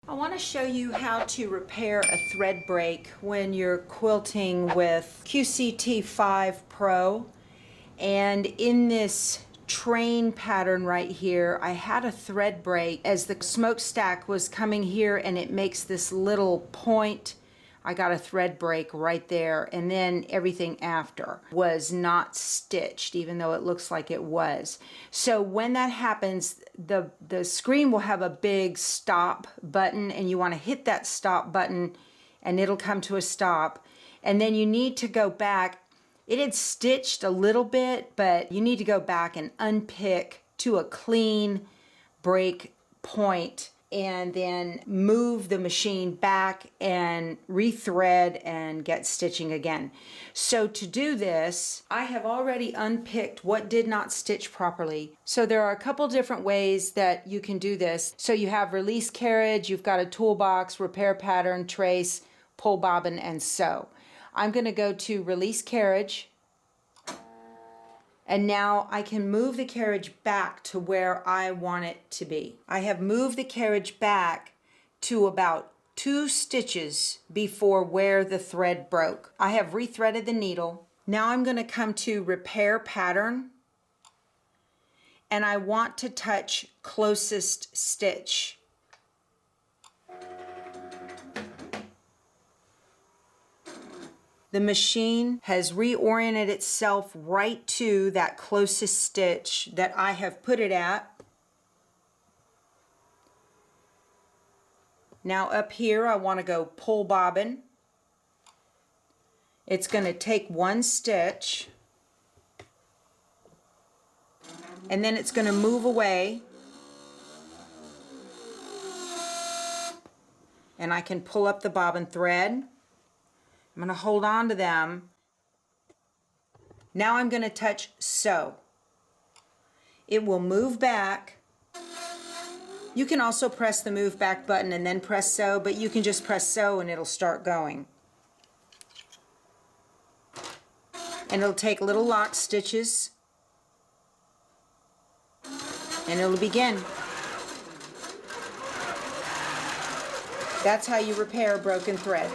I want to show you how to repair a thread break when you're quilting with QCT5 Pro. And in this train pattern right here, I had a thread break as the smokestack was coming here and it makes this little point. I got a thread break right there, and then everything after was not stitched, even though it looks like it was. So when that happens, the screen will have a big stop button, and you want to hit that stop button and it'll come to a stop. And then you need to go back. It had stitched a little bit, but you need to go back and unpick to a clean break point, and then move the machine back and rethread and get stitching again. So to do this, I have already unpicked what did not stitch properly. So there are a couple different ways that you can do this. So you have release carriage, you've got a toolbox, repair pattern, trace, pull bobbin, and sew. I'm going to go to release carriage. And now I can move the carriage back to where I want it to be. I have moved the carriage back to about 2 stitches before where the thread broke. I have rethreaded the needle. Now I'm going to come to repair pattern, and I want to touch closest stitch. The machine has reoriented itself right to that closest stitch that I have put it at. Now up here I want to go pull bobbin. It's going to take 1 stitch, and then it's going to move away, and I can pull up the bobbin thread. I'm going to hold on to them. Now I'm going to touch sew. It will move back. You can also press the move back button and then press sew, but you can just press sew and it'll start going. And it'll take little lock stitches, and it'll begin. That's how you repair a broken thread.